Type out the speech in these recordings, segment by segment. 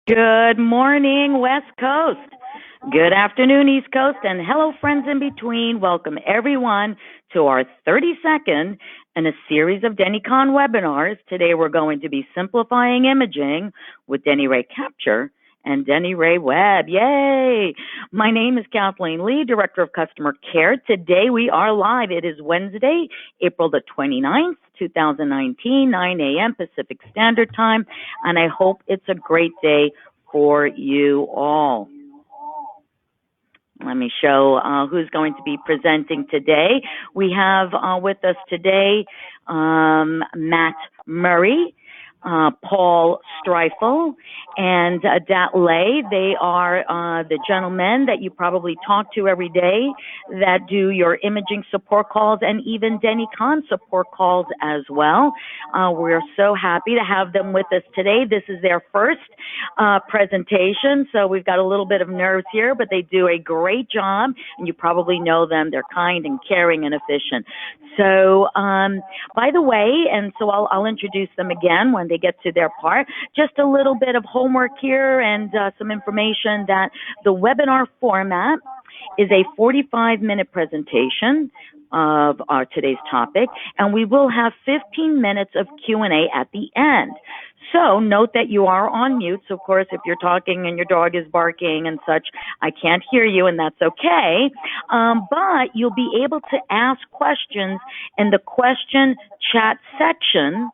Good morning, West Coast. Good afternoon, East Coast, and hello, friends in between. Welcome, everyone, to our 32nd in a series of Denticon webinars. Today, we're going to be simplifying imaging with Dentiray Capture and Dentiray Web. Yay! My name is Kathleen Lee, Director of Customer Care. Today, we are live. It is Wednesday, April the 29th, 2019, 9 a.m. Pacific Standard Time, and I hope it's a great day for you all. Let me show who's going to be presenting today. We have with us today Matt Murray, Paul Streifel, and Dat Lay. They are the gentlemen that you probably talk to every day that do your imaging support calls and even Denticon support calls as well. We're so happy to have them with us today. This is their first presentation, so we've got a little bit of nerves here, but they do a great job, and you probably know them. They're kind and caring and efficient. So, by the way, and so I'll introduce them again when they get to their part. Just a little bit of homework here and some information that the webinar format is a 45-minute presentation of our today's topic, and we will have 15 minutes of Q&A at the end. So note that you are on mute. So, of course, if you're talking and your dog is barking and such, I can't hear you, and that's okay. But you'll be able to ask questions in the question chat section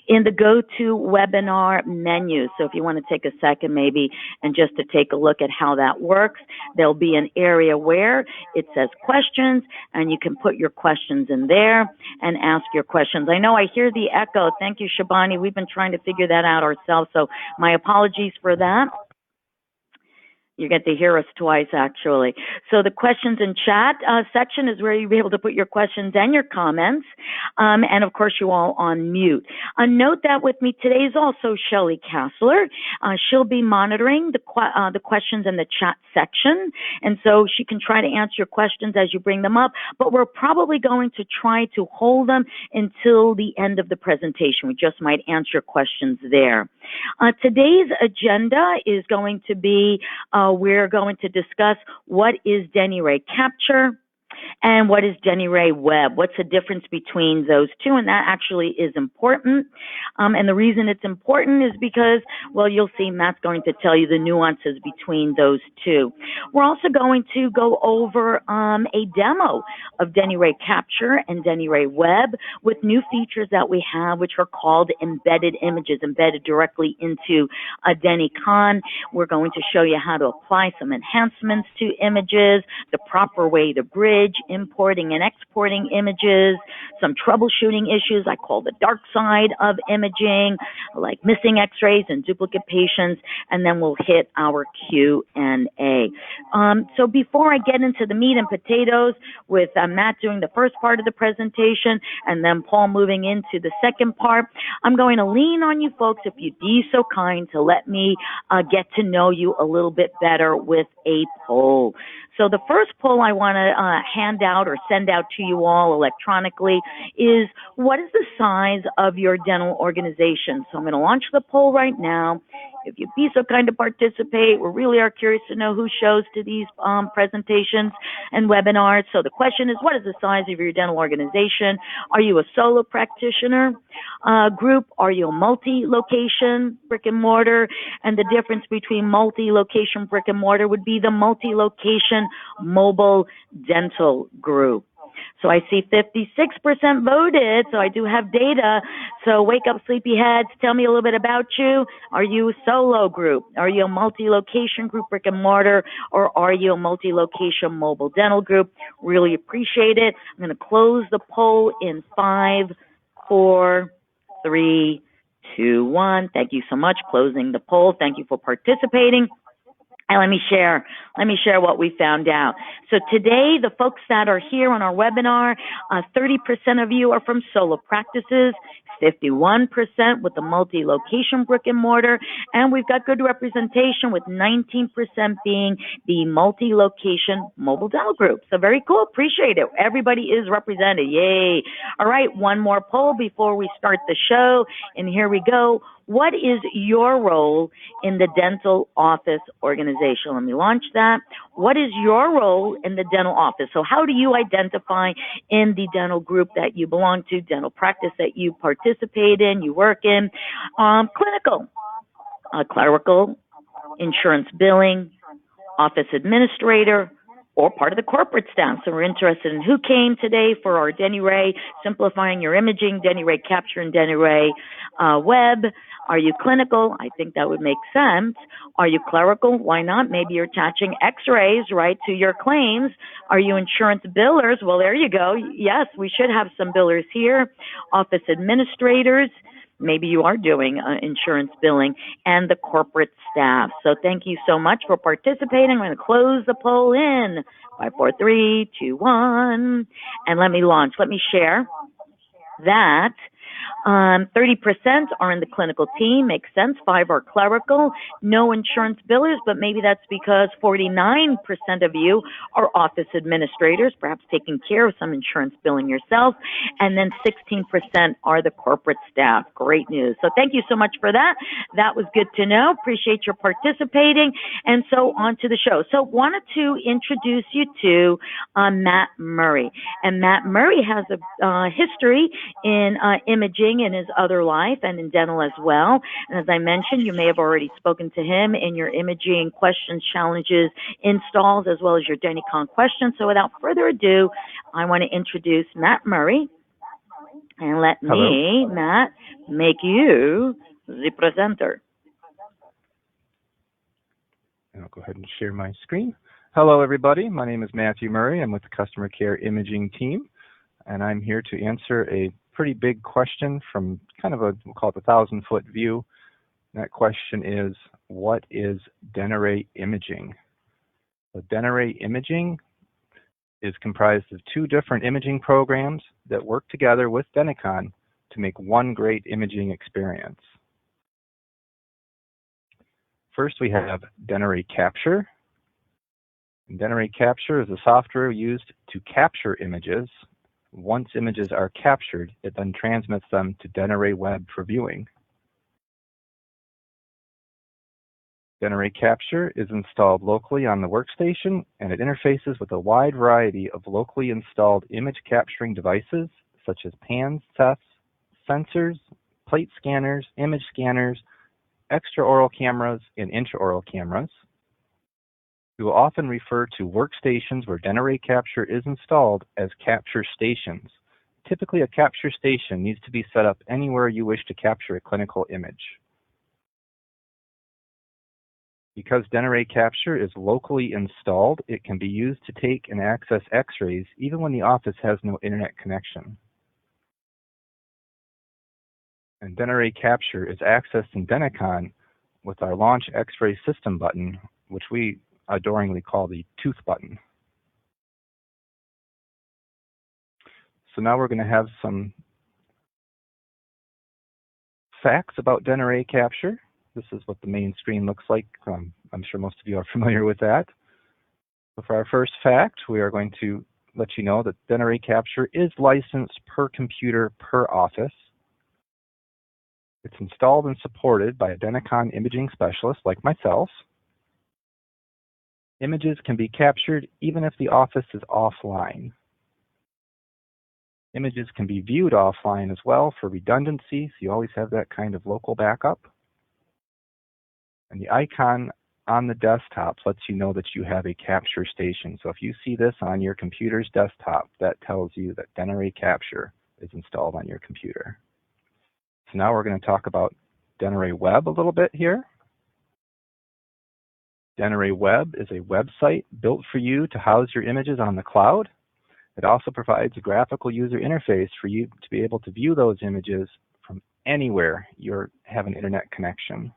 in the GoToWebinar menu. So if you want to take a second maybe and just to take a look at how that works, there'll be an area where it says questions, and you can put your questions in there and ask your questions. I know I hear the echo. Thank you, Shabani. We've been trying to figure that out ourselves, so my apologies for that. You get to hear us twice, actually. So the questions and chat section is where you'll be able to put your questions and your comments. And, of course, you all on mute. Note that with me today is also Shelley Kassler. She'll be monitoring the questions in the chat section. And so she can try to answer your questions as you bring them up. But we're probably going to try to hold them until the end of the presentation. We just might answer your questions there. Today's agenda is going to be we're going to discuss what is Dentiray Capture and what is Dentiray Web. What's the difference between those two? And that actually is important. And the reason it's important is because, well, you'll see Matt's going to tell you the nuances between those two. We're also going to go over a demo of Dentiray Capture and Dentiray Web with new features that we have, which are called embedded images, embedded directly into a Denticon. We're going to show you how to apply some enhancements to images, the proper way to bridge, importing and exporting images, some troubleshooting issues I call the dark side of imaging, like missing x-rays and duplicate patients, and then we'll hit our Q&A. So before I get into the meat and potatoes with Matt doing the first part of the presentation and then Paul moving into the second part, I'm going to lean on you folks, if you'd be so kind, to let me get to know you a little bit better with a poll. So the first poll I want to hand out or send out to you all electronically is, what is the size of your dental organization? So I'm going to launch the poll right now. If you'd be so kind to participate, we really are curious to know who shows to these presentations and webinars. So the question is, what is the size of your dental organization? Are you a solo practitioner group? Are you a multi-location brick and mortar? And the difference between multi-location brick and mortar would be the multi-location mobile dental group. So I see 56% voted, so I do have data. So wake up, sleepyheads. Tell me a little bit about you. Are you a solo group? Are you a multi-location group, brick and mortar? Or are you a multi-location mobile dental group? Really appreciate it. I'm going to close the poll in 5, 4, 3, 2, 1. Thank you so much. Closing the poll. Thank you for participating. And let me share Let me share what we found out. So today, the folks that are here on our webinar, 30% of you are from solo practices, 51% with the multi-location brick and mortar, and we've got good representation with 19% being the multi-location mobile dental group. So very cool. Appreciate it. Everybody is represented. Yay. All right, one more poll before we start the show, and here we go. What is your role in the dental office organization? Let me launch that. What is your role in the dental office? So how do you identify in the dental group that you belong to, dental practice that you participate in, you work in? Clinical, clerical, insurance billing, office administrator, or part of the corporate staff. So we're interested in who came today for our Dentiray, Simplifying Your Imaging, Dentiray Capture, and Dentiray Web. Are you clinical? I think that would make sense. Are you clerical? Why not? Maybe you're attaching x-rays, right, to your claims. Are you insurance billers? Well, there you go. Yes, we should have some billers here. Office administrators. Maybe you are doing insurance billing, and the corporate staff. So thank you so much for participating. I'm going to close the poll in 5, 4, 3, 2, 1, and let me launch. Let me share that 30% are in the clinical team. Makes sense. 5 are clerical. No insurance billers, but maybe that's because 49% of you are office administrators, perhaps taking care of some insurance billing yourself. And then 16% are the corporate staff. Great news. So thank you so much for that. That was good to know. Appreciate your participating. And so on to the show. So wanted to introduce you to Matt Murray. And Matt Murray has a history in imaging in his other life and in dental as well. And as I mentioned, you may have already spoken to him in your imaging questions, challenges, installs, as well as your Denticon questions. So without further ado, I want to introduce Matt Murray. And let me, Matt, make you the presenter. And I'll go ahead and share my screen. Hello, everybody. My name is Matthew Murray. I'm with the Customer Care Imaging team, and I'm here to answer a pretty big question from kind of a, we'll call it the 1,000-foot view. That question is, what is Dentiray imaging? So Dentiray imaging is comprised of 2 different imaging programs that work together with Denticon to make one great imaging experience. First, we have Dentiray Capture. And Dentiray Capture is a software used to capture images. Once images are captured, it then transmits them to Dentiray Web for viewing. Dentiray Capture is installed locally on the workstation, and it interfaces with a wide variety of locally installed image capturing devices such as pans, tests, sensors, plate scanners, image scanners, extraoral cameras, and intraoral cameras. We will often refer to workstations where Dentiray Capture is installed as capture stations. Typically, a capture station needs to be set up anywhere you wish to capture a clinical image. Because Dentiray Capture is locally installed, it can be used to take and access x-rays even when the office has no internet connection. And Dentiray Capture is accessed in Denticon with our Launch X-Ray System button, which we adoringly call the tooth button. So now we're going to have some facts about Dentiray Capture. This is what the main screen looks like. I'm sure most of you are familiar with that. So for our first fact, we are going to let you know that Dentiray Capture is licensed per computer per office. It's installed and supported by a Denticon imaging specialist like myself. Images can be captured even if the office is offline. Images can be viewed offline as well for redundancy, so you always have that kind of local backup. And the icon on the desktop lets you know that you have a capture station. So if you see this on your computer's desktop, that tells you that Dentiray Capture is installed on your computer. So now we're going to talk about Dentiray Web a little bit here. Dentiray Web is a website built for you to house your images on the cloud. It also provides a graphical user interface for you to be able to view those images from anywhere you have an internet connection.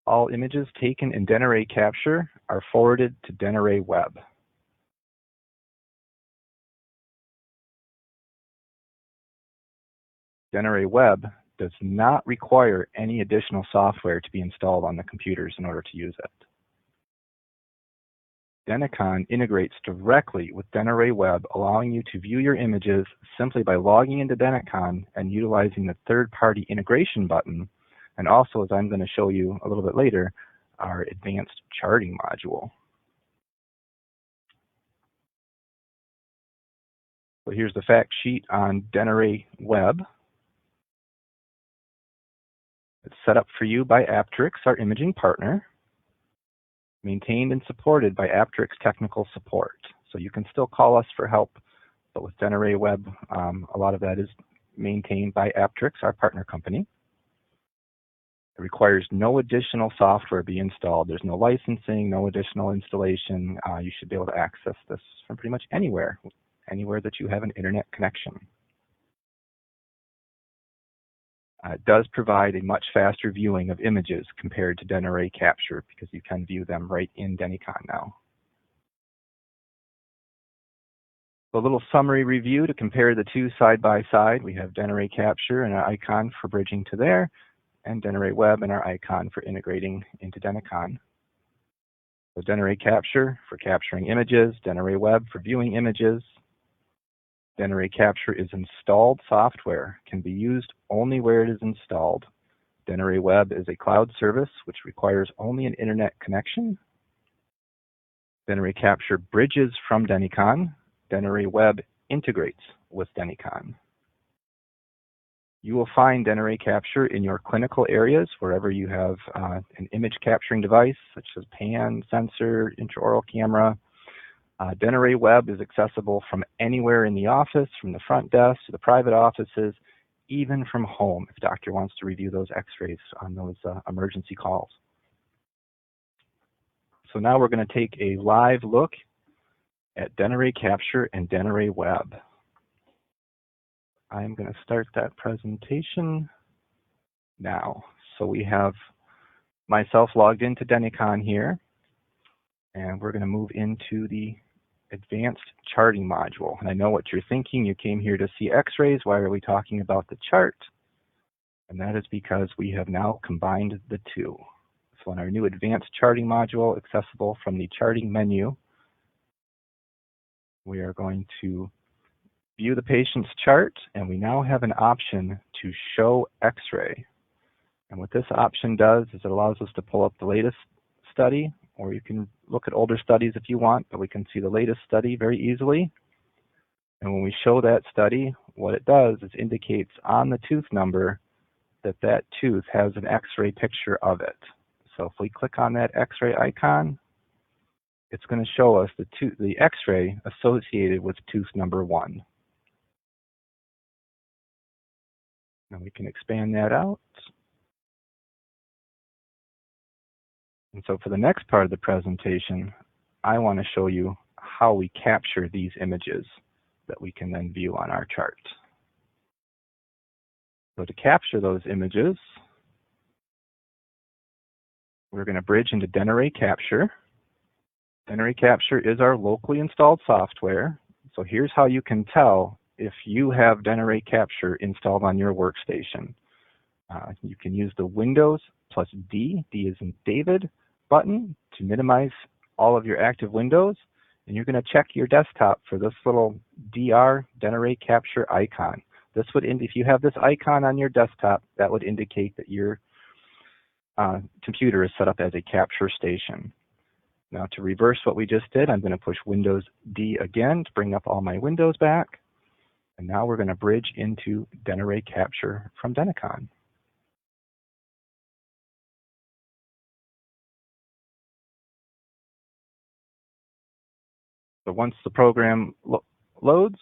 All images taken in Dentiray Capture are forwarded to Dentiray Web. Dentiray Web does not require any additional software to be installed on the computers in order to use it. Denticon integrates directly with Dentiray Web, allowing you to view your images simply by logging into Denticon and utilizing the third-party integration button, and also, as I'm going to show you a little bit later, our advanced charting module. So here's the fact sheet on Dentiray Web. It's set up for you by Aptrix, our imaging partner, maintained and supported by Aptrix Technical Support. So you can still call us for help, but with Dentiray Web, a lot of that is maintained by Aptrix, our partner company. It requires no additional software be installed. There's no licensing, no additional installation. You should be able to access this from pretty much anywhere that you have an internet connection. It does provide a much faster viewing of images compared to Dentiray Capture because you can view them right in Denticon now. A little summary review to compare the two side by side. We have Dentiray Capture and our icon for bridging to there, and Dentiray Web and our icon for integrating into Denticon. So Dentiray Capture for capturing images, Dentiray Web for viewing images. Dentiray Capture is installed software, can be used only where it is installed. Dentiray Web is a cloud service which requires only an internet connection. Dentiray Capture bridges from Denticon. Dentiray Web integrates with Denticon. You will find Dentiray Capture in your clinical areas wherever you have an image capturing device such as pan, sensor, intraoral camera. Dentiray Web is accessible from anywhere in the office, from the front desk to the private offices, even from home if doctor wants to review those x-rays on those emergency calls. So now we're going to take a live look at Dentiray Capture and Dentiray Web. I'm going to start that presentation now. So we have myself logged into Denticon here, and we're going to move into the advanced charting module. And I know what you're thinking. You came here to see x-rays. Why are we talking about the chart? And that is because we have now combined the two. So in our new advanced charting module, accessible from the charting menu, we are going to view the patient's chart, and we now have an option to show x-ray. And what this option does is it allows us to pull up the latest study, or you can look at older studies if you want, but we can see the latest study very easily. And when we show that study, what it does is indicates on the tooth number that that tooth has an x-ray picture of it. So if we click on that x-ray icon, it's going to show us the x-ray associated with tooth number 1. And we can expand that out. And so for the next part of the presentation, I want to show you how we capture these images that we can then view on our chart. So to capture those images, we're going to bridge into Dentiray Capture. Dentiray Capture is our locally installed software. So here's how you can tell if you have Dentiray Capture installed on your workstation. You can use the Windows plus D is in David, button to minimize all of your active windows, and you're going to check your desktop for this little DR Dentiray Capture icon. This would, if you have this icon on your desktop, that would indicate that your computer is set up as a capture station. Now to reverse what we just did, I'm going to push Windows D again to bring up all my windows back, and now we're going to bridge into Dentiray Capture from Denticon. So once the program loads,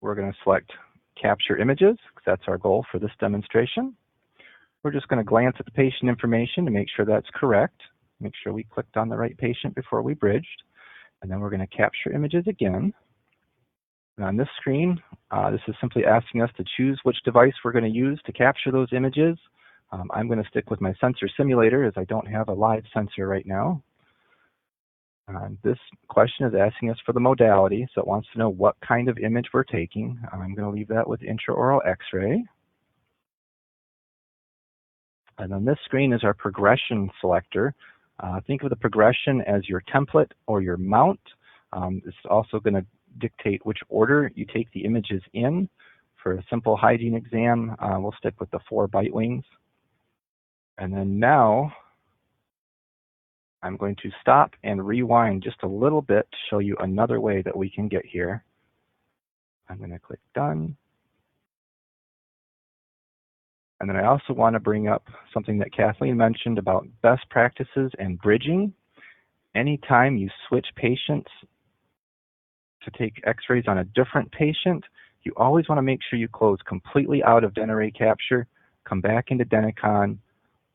we're going to select Capture Images, because that's our goal for this demonstration. We're just going to glance at the patient information to make sure that's correct. Make sure we clicked on the right patient before we bridged. And then we're going to capture images again. And on this screen, this is simply asking us to choose which device we're going to use to capture those images. I'm going to stick with my sensor simulator as I don't have a live sensor right now. This question is asking us for the modality, so it wants to know what kind of image we're taking. I'm going to leave that with intraoral X-ray. And on this screen is our progression selector. Think of the progression as your template or your mount. It's also going to dictate which order you take the images in. For a simple hygiene exam, we'll stick with the 4 bite wings. And then now, I'm going to stop and rewind just a little bit to show you another way that we can get here. I'm going to click Done. And then I also want to bring up something that Kathleen mentioned about best practices and bridging. Anytime you switch patients to take x-rays on a different patient, you always want to make sure you close completely out of Dentiray capture, come back into Denticon,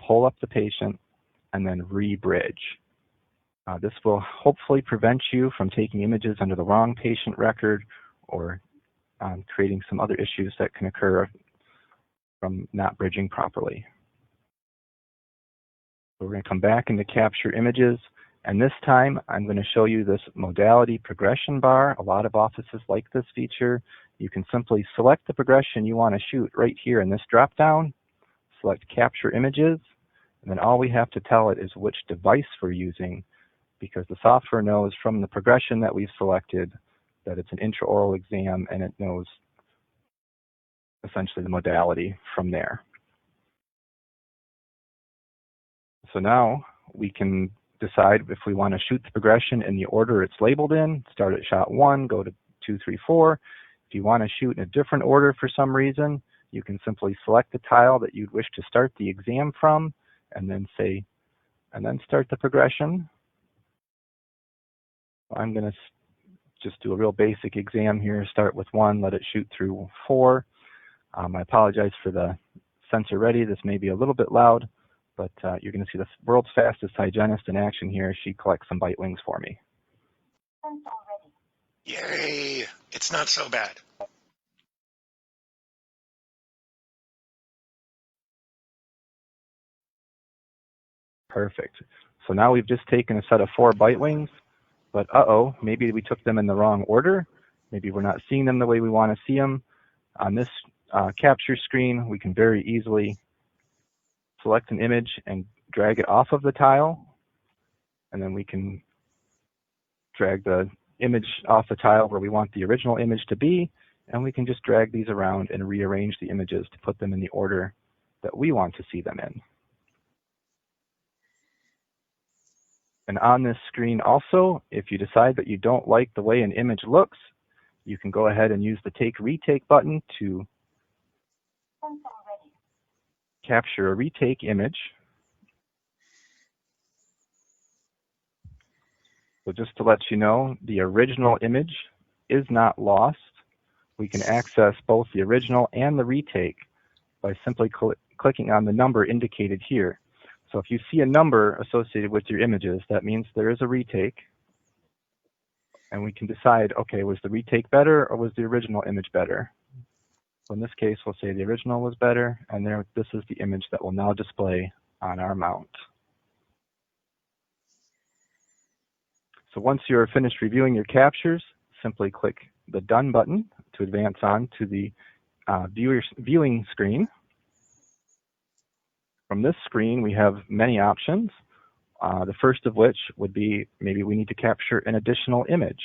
pull up the patient, and then re-bridge. This will hopefully prevent you from taking images under the wrong patient record or creating some other issues that can occur from not bridging properly. So we're going to come back into capture images, and this time I'm going to show you this modality progression bar. A lot of offices like this feature. You can simply select the progression you want to shoot right here in this drop down, select capture images, and then all we have to tell it is which device we're using, because the software knows from the progression that we've selected that it's an intraoral exam, and it knows essentially the modality from there. So now we can decide if we want to shoot the progression in the order it's labeled in. Start at shot 1, go to 2, 3, 4. If you want to shoot in a different order for some reason, you can simply select the tile that you'd wish to start the exam from, and then start the progression. I'm going to just do a real basic exam here. Start with 1, let it shoot through 4. I apologize for the sensor ready. This may be a little bit loud, but you're going to see the world's fastest hygienist in action here. She collects some bite wings for me. Yay! It's not so bad. Perfect. So now we've just taken a set of 4 bite wings, but maybe we took them in the wrong order. Maybe we're not seeing them the way we want to see them. On this capture screen, we can very easily select an image and drag it off of the tile, and then we can drag the image off the tile where we want the original image to be, and we can just drag these around and rearrange the images to put them in the order that we want to see them in. And on this screen also, if you decide that you don't like the way an image looks, you can go ahead and use the Take Retake button to capture a retake image. So just to let you know, the original image is not lost. We can access both the original and the retake by simply clicking on the number indicated here. So if you see a number associated with your images, that means there is a retake. And we can decide, okay, was the retake better or was the original image better? So in this case, we'll say the original was better, and this is the image that will now display on our mount. So once you're finished reviewing your captures, simply click the Done button to advance on to the viewing screen. From this screen, we have many options. The first of which would be maybe we need to capture an additional image.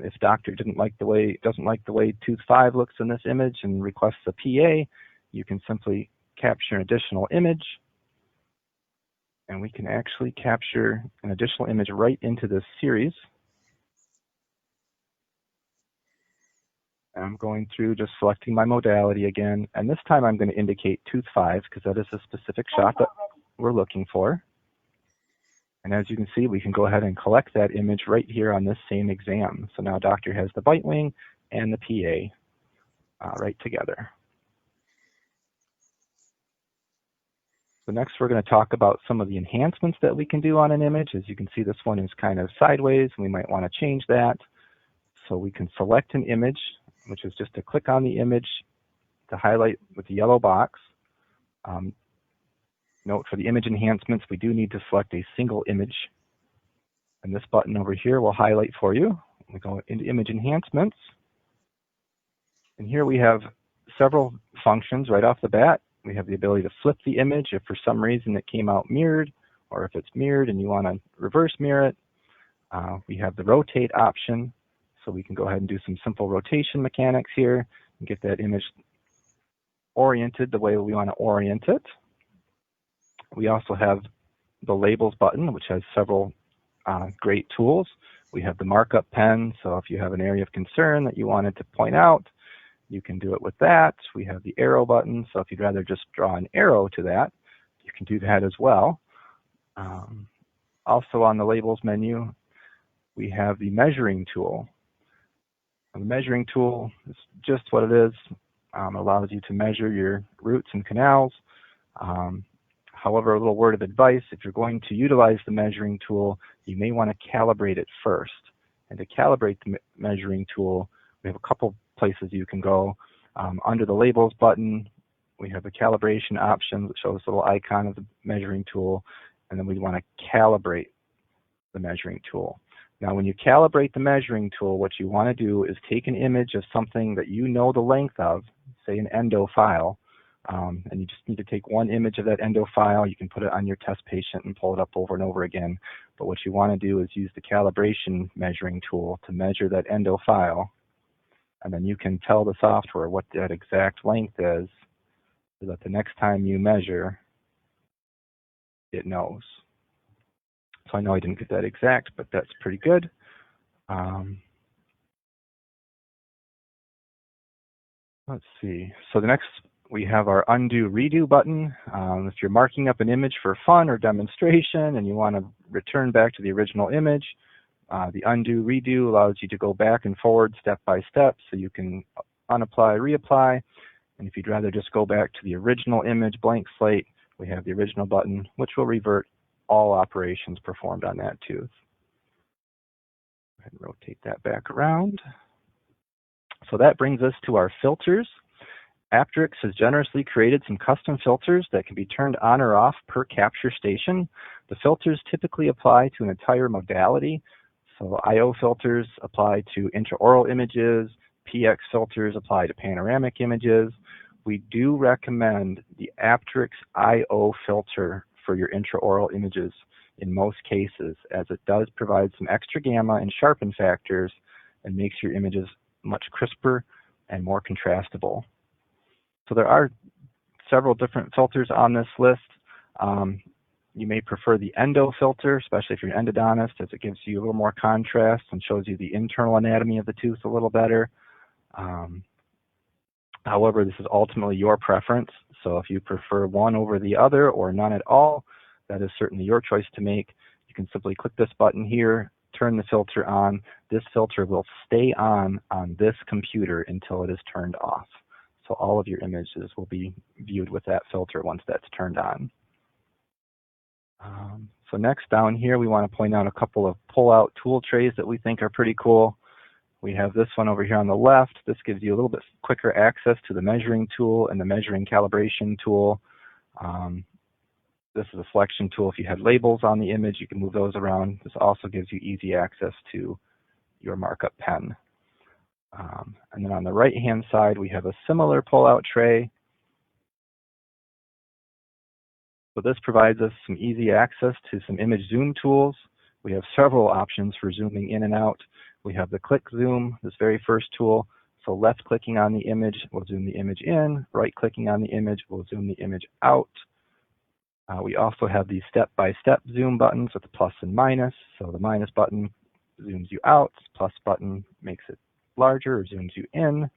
If doctor doesn't like the way tooth 5 looks in this image and requests a PA, you can simply capture an additional image, and we can actually capture an additional image right into this series. I'm going through just selecting my modality again, and this time I'm going to indicate tooth 5 because that is a specific shot that we're looking for. And as you can see, we can go ahead and collect that image right here on this same exam. So now doctor has the bite wing and the PA right together. So next we're going to talk about some of the enhancements that we can do on an image. As you can see, this one is kind of sideways, and we might want to change that. So we can select an image, which is just to click on the image to highlight with the yellow box. Note for the image enhancements, we do need to select a single image. And this button over here will highlight for you. We go into image enhancements. And here we have several functions right off the bat. We have the ability to flip the image if for some reason it came out mirrored, or if it's mirrored and you want to reverse mirror it. We have the rotate option, so we can go ahead and do some simple rotation mechanics here and get that image oriented the way we want to orient it. We also have the labels button, which has several great tools. We have the markup pen, so if you have an area of concern that you wanted to point out, you can do it with that. We have the arrow button, so if you'd rather just draw an arrow to that, you can do that as well. Also on the labels menu, we have the measuring tool. The measuring tool is just what it is. It allows you to measure your roots and canals. However, a little word of advice, if you're going to utilize the measuring tool, you may want to calibrate it first. And to calibrate the measuring tool, we have a couple places you can go. Under the labels button, we have the calibration option, which shows a little icon of the measuring tool, and then we want to calibrate the measuring tool. Now, when you calibrate the measuring tool, what you want to do is take an image of something that you know the length of, say an endo file, and you just need to take one image of that endo file. You can put it on your test patient and pull it up over and over again. But what you want to do is use the calibration measuring tool to measure that endo file, and then you can tell the software what that exact length is so that the next time you measure, it knows. So I know I didn't get that exact, but that's pretty good. Let's see. So the next, we have our undo redo button. If you're marking up an image for fun or demonstration and you want to return back to the original image, the undo redo allows you to go back and forward step by step, so you can unapply, reapply. And if you'd rather just go back to the original image, blank slate, we have the original button, which will revert all operations performed on that tooth. Go ahead and rotate that back around. So that brings us to our filters. Apteryx has generously created some custom filters that can be turned on or off per capture station. The filters typically apply to an entire modality. So IO filters apply to intraoral images, PX filters apply to panoramic images. We do recommend the Apteryx IO filter for your intraoral images in most cases, as it does provide some extra gamma and sharpen factors and makes your images much crisper and more contrastable. So there are several different filters on this list. You may prefer the endo filter, especially if you're an endodontist, as it gives you a little more contrast and shows you the internal anatomy of the tooth a little better. However, this is ultimately your preference, so if you prefer one over the other or none at all, that is certainly your choice to make. You can simply click this button here, turn the filter on. This filter will stay on this computer until it is turned off. So all of your images will be viewed with that filter once that's turned on. So next down here, we want to point out a couple of pull-out tool trays that we think are pretty cool. We have this one over here on the left. This gives you a little bit quicker access to the measuring tool and the measuring calibration tool. This is a selection tool. If you had labels on the image, you can move those around. This also gives you easy access to your markup pen. And then on the right-hand side, we have a similar pull-out tray. So this provides us some easy access to some image zoom tools. We have several options for zooming in and out. We have the click zoom, this very first tool. So left clicking on the image will zoom the image in, right clicking on the image will zoom the image out. We also have the step-by-step zoom buttons with the plus and minus. So the minus button zooms you out, plus button makes it larger or zooms you in.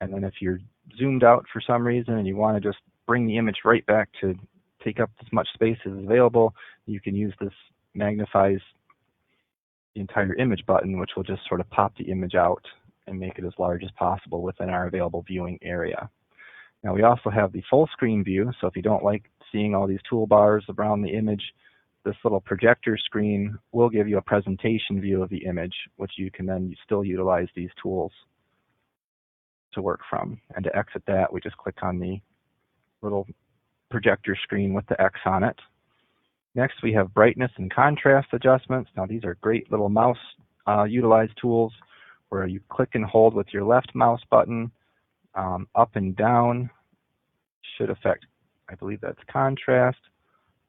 And then if you're zoomed out for some reason and you want to just bring the image right back to take up as much space as is available, you can use this magnifies the entire image button, which will just sort of pop the image out and make it as large as possible within our available viewing area. Now we also have the full screen view, so if you don't like seeing all these toolbars around the image, this little projector screen will give you a presentation view of the image, which you can then still utilize these tools to work from. And to exit that, we just click on the little projector screen with the X on it. Next, we have brightness and contrast adjustments. Now, these are great little mouse utilized tools where you click and hold with your left mouse button up and down. Should affect, I believe that's contrast,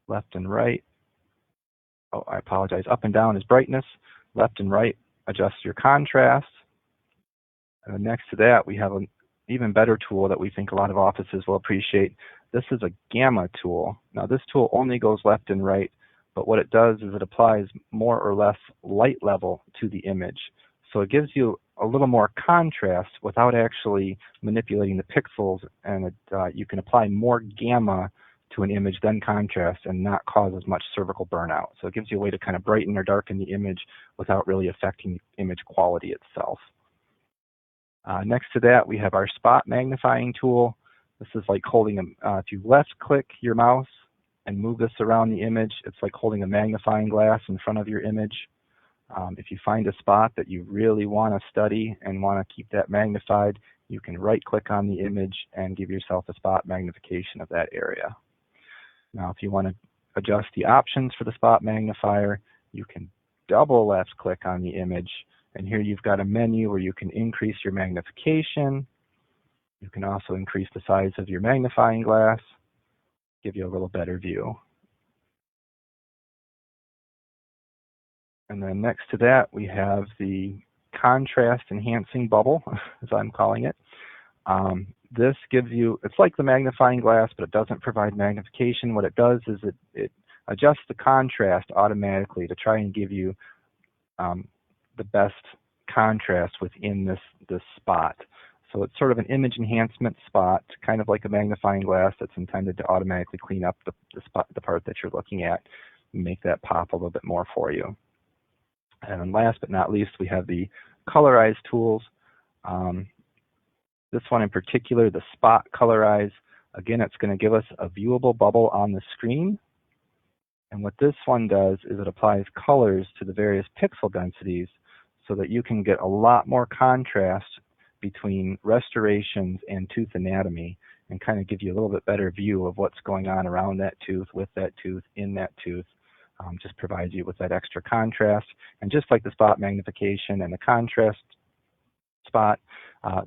left and right. Oh, I apologize. Up and down is brightness. Left and right adjusts your contrast. And then next to that, we have an even better tool that we think a lot of offices will appreciate. This is a gamma tool. Now, this tool only goes left and right, but what it does is it applies more or less light level to the image. So it gives you a little more contrast without actually manipulating the pixels, and you can apply more gamma to an image than contrast and not cause as much cervical burnout. So it gives you a way to kind of brighten or darken the image without really affecting the image quality itself. Next to that, we have our spot magnifying tool. This is like holding if you left click your mouse and move this around the image, it's like holding a magnifying glass in front of your image. If you find a spot that you really want to study and want to keep that magnified, you can right click on the image and give yourself a spot magnification of that area. Now, if you want to adjust the options for the spot magnifier, you can double left click on the image, and here you've got a menu where you can increase your magnification. You can also increase the size of your magnifying glass, give you a little better view. And then next to that, we have the contrast enhancing bubble, as I'm calling it. This gives you, it's like the magnifying glass, but it doesn't provide magnification. What it does is it adjusts the contrast automatically to try and give you the best contrast within this spot. So it's sort of an image enhancement spot, kind of like a magnifying glass that's intended to automatically clean up the part that you're looking at and make that pop a little bit more for you. And then last but not least, we have the colorize tools. This one in particular, the spot colorize, again, it's going to give us a viewable bubble on the screen. And what this one does is it applies colors to the various pixel densities so that you can get a lot more contrast between restorations and tooth anatomy and kind of give you a little bit better view of what's going on around that tooth, with that tooth, in that tooth. Just provides you with that extra contrast. And just like the spot magnification and the contrast spot,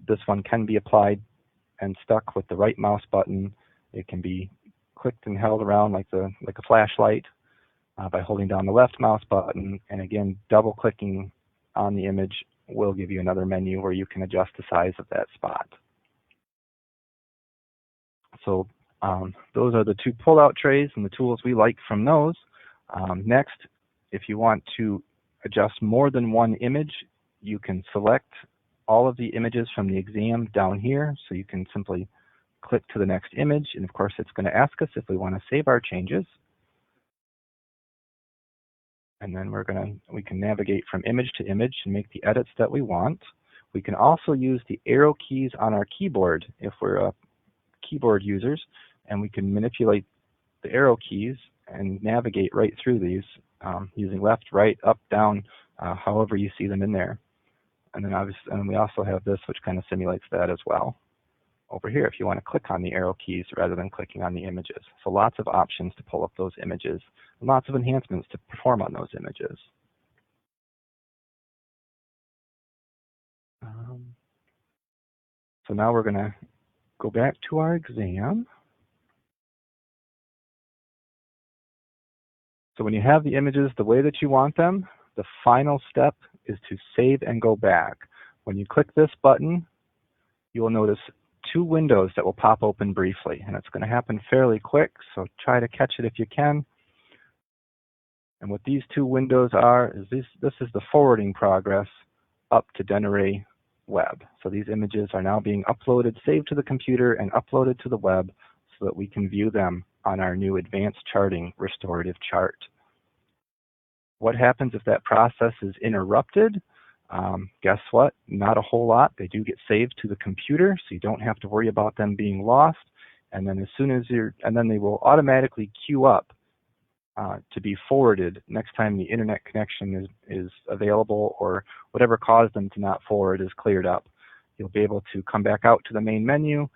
this one can be applied and stuck with the right mouse button. It can be clicked and held around like a flashlight by holding down the left mouse button, and again, double clicking on the image will give you another menu where you can adjust the size of that spot. So those are the two pull-out trays and the tools we like from those. Next, if you want to adjust more than one image, you can select all of the images from the exam down here. So you can simply click to the next image, and of course it's going to ask us if we want to save our changes. And then we can navigate from image to image and make the edits that we want. We can also use the arrow keys on our keyboard if we're keyboard users, and we can manipulate the arrow keys and navigate right through these using left, right, up, down, however you see them in there. And then we also have this, which kind of simulates that as well over here if you want to click on the arrow keys rather than clicking on the images. So lots of options to pull up those images and lots of enhancements to perform on those images. So now we're going to go back to our exam. So when you have the images the way that you want them, the final step is to save and go back. When you click this button, you will notice two windows that will pop open briefly, and it's going to happen fairly quick, so try to catch it if you can. And what these two windows are is this is the forwarding progress up to Dentiray web. So these images are now being uploaded, saved to the computer, and uploaded to the web so that we can view them on our new advanced charting restorative chart. What happens if that process is interrupted? Guess what? Not a whole lot. They do get saved to the computer, so you don't have to worry about them being lost. And then they will automatically queue up to be forwarded next time the internet connection is available, or whatever caused them to not forward is cleared up. You'll be able to come back out to the main menu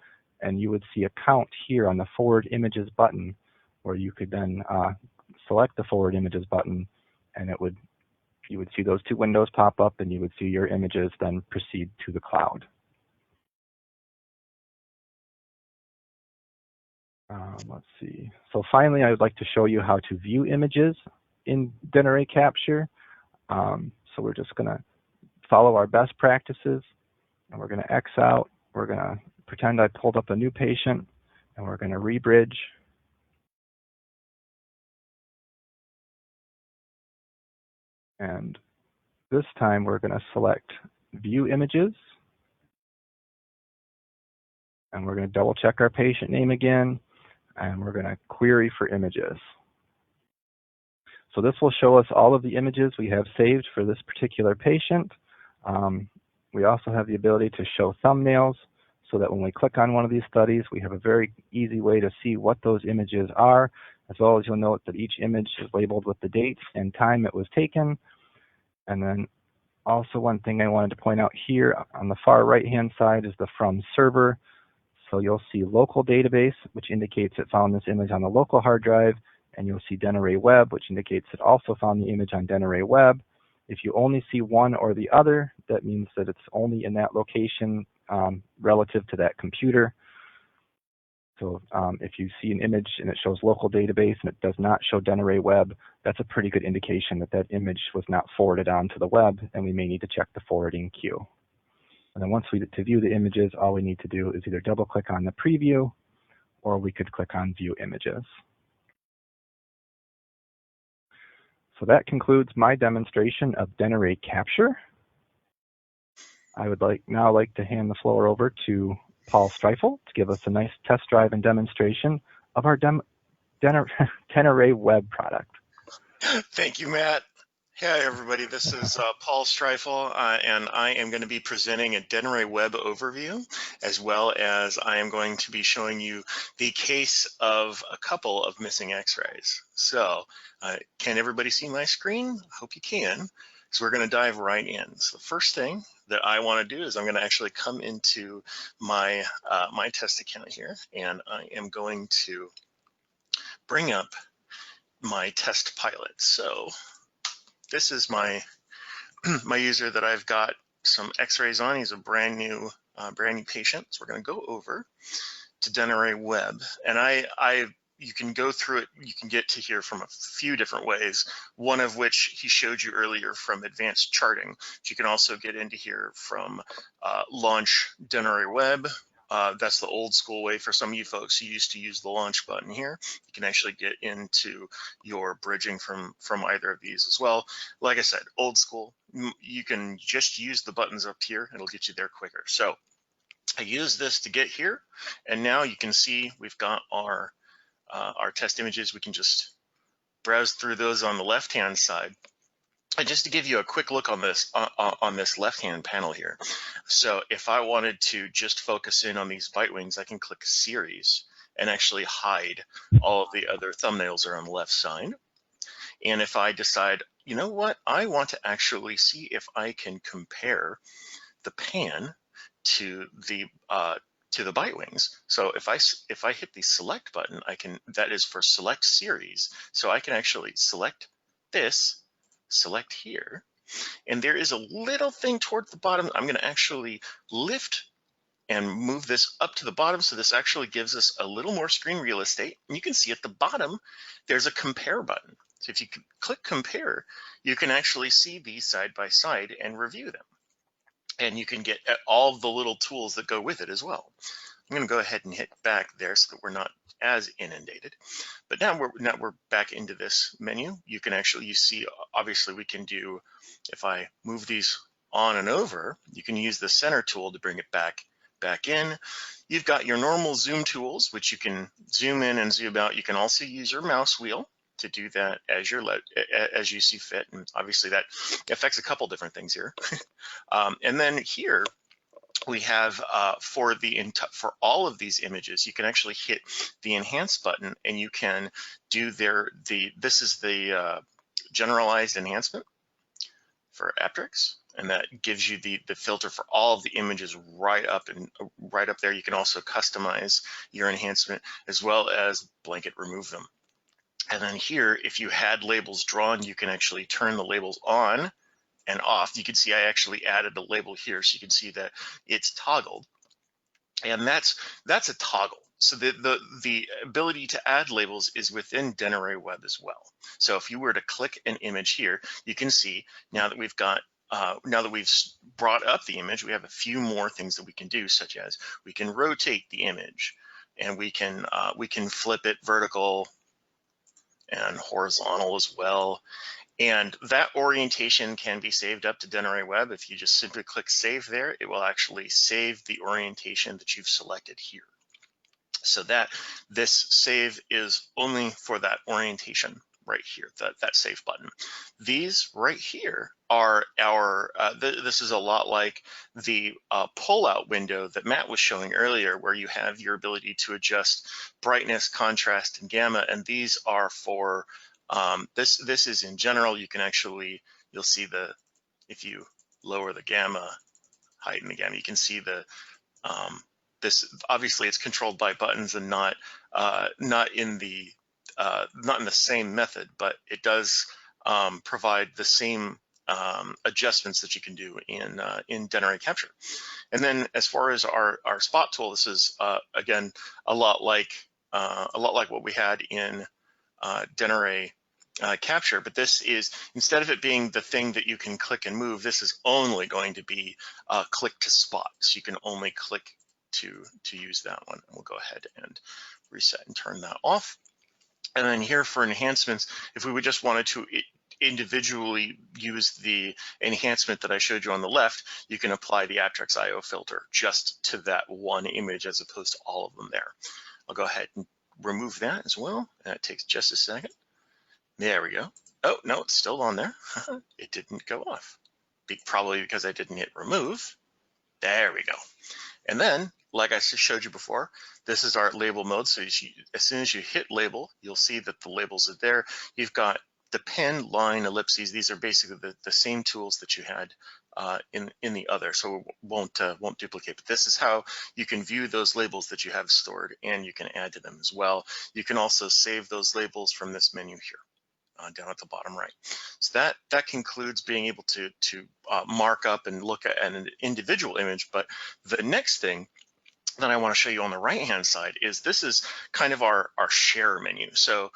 and you would see a count here on the Forward Images button, where you could then select the Forward Images button, and you would see those two windows pop up, and you would see your images then proceed to the cloud. Let's see. So finally, I would like to show you how to view images in Dentiray Capture. So we're just going to follow our best practices, and we're going to X out. We're going to pretend I pulled up a new patient, and we're going to rebridge. And this time we're going to select View Images, and we're going to double check our patient name again, and we're going to query for images. So this will show us all of the images we have saved for this particular patient. We also have the ability to show thumbnails, so that when we click on one of these studies, we have a very easy way to see what those images are, as well as you'll note that each image is labeled with the date and time it was taken. And then also one thing I wanted to point out here on the far right-hand side is the From Server. So you'll see Local Database, which indicates it found this image on the local hard drive, and you'll see Dentiray Web, which indicates it also found the image on Dentiray Web. If you only see one or the other, that means that it's only in that location relative to that computer. So if you see an image and it shows Local Database and it does not show Dentiray Web, that's a pretty good indication that that image was not forwarded on to the web, and we may need to check the forwarding queue. And then once to view the images, all we need to do is either double click on the preview, or we could click on View Images. So that concludes my demonstration of Dentiray Capture. I would now like to hand the floor over to Paul Streifel to give us a nice test drive and demonstration of our Dentiray Web product. Thank you, Matt. Hey, everybody. This is Paul Streifel, and I am going to be presenting a Dentiray Web overview, as well as I am going to be showing you the case of a couple of missing x-rays. So can everybody see my screen? I hope you can. So we're going to dive right in. So the first thing that I want to do is I'm going to actually come into my, my test account here, and I am going to bring up my test pilot. So this is my my user that I've got some x-rays on. He's a brand new patient. So we're going to go over to Dentiray Web, and you can go through it. You can get to here from a few different ways, one of which he showed you earlier from advanced charting. But you can also get into here from launch Dentiray Web. That's the old school way for some of you folks who used to use the launch button here. You can actually get into your bridging from either of these as well. Like I said, old school, you can just use the buttons up here. It'll get you there quicker. So I use this to get here, and now you can see we've got our test images. We can just browse through those on the left-hand side. And just to give you a quick look on this left-hand panel here. So if I wanted to just focus in on these bite wings, I can click Series and actually hide all of the other thumbnails are on the left side. And if I decide, you know what, I want to actually see if I can compare the pan to the bite wings. So if I hit the select button, that is for select series. So I can actually select this, select here, and there is a little thing toward the bottom. I'm going to actually lift and move this up to the bottom, so this actually gives us a little more screen real estate. And you can see at the bottom there's a compare button. So if you click compare, you can actually see these side by side and review them, and you can get all the little tools that go with it as well. I'm going to go ahead and hit back there so that we're not as inundated. But now we're back into this menu. You see, obviously we can do, if I move these on and over, you can use the center tool to bring it back in. You've got your normal zoom tools, which you can zoom in and zoom out. You can also use your mouse wheel to do that as you see fit. And obviously that affects a couple different things here. And then here, we have for all of these images, you can actually hit the enhance button, and you can do this is the generalized enhancement for Aptrix, and that gives you the filter for all of the images right up there. You can also customize your enhancement as well as blanket remove them. And then here, if you had labels drawn, you can actually turn the labels on and off. You can see I actually added a label here, so you can see that it's toggled, and that's a toggle. So the ability to add labels is within Dentiray Web as well. So if you were to click an image here, you can see now that we've got now that we've brought up the image, we have a few more things that we can do, such as we can rotate the image, and we can flip it vertical and horizontal as well. And that orientation can be saved up to Dentiray Web. If you just simply click save there, it will actually save the orientation that you've selected here. So that this save is only for that orientation right here, that save button. These right here are our, this is a lot like the pull-out window that Matt was showing earlier, where you have your ability to adjust brightness, contrast, and gamma, and these are for, this is in general. You can actually, you'll see if you lower the gamma, heighten the gamma, you can see this, obviously it's controlled by buttons and not in the same method, but it does provide the same adjustments that you can do in Dentiray Capture. And then as far as our spot tool, this is again a lot like what we had in Dentiray Capture, but this is, instead of it being the thing that you can click and move, this is only going to be click to spot. So you can only click to use that one. And we'll go ahead and reset and turn that off. And then here for enhancements, if we would just wanted to individually use the enhancement that I showed you on the left, you can apply the Aptrex IO filter just to that one image as opposed to all of them there. I'll go ahead and remove that as well. And it takes just a second. There we go. Oh, no, it's still on there. It didn't go off. Probably because I didn't hit remove. There we go. And then, like I showed you before, this is our label mode. So as soon as you hit label, you'll see that the labels are there. You've got the pen, line, ellipses. These are basically the same tools that you had in the other, so it won't duplicate. But this is how you can view those labels that you have stored, and you can add to them as well. You can also save those labels from this menu here. Down at the bottom right. So that concludes being able to mark up and look at an individual image. But the next thing that I want to show you on the right hand side is this is kind of our share menu. So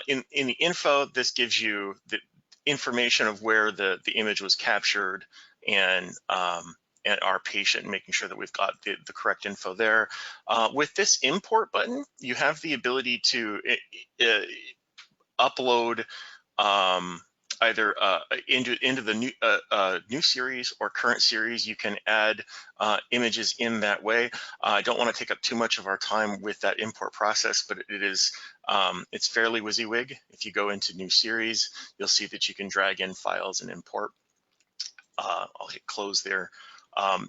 in the info, this gives you the information of where the image was captured and our patient, making sure that we've got the correct info there. With this import button, you have the ability to upload either into the new series or current series. You can add images in that way. I don't want to take up too much of our time with that import process, but it's fairly WYSIWYG. If you go into new series, you'll see that you can drag in files and import. I'll hit close there.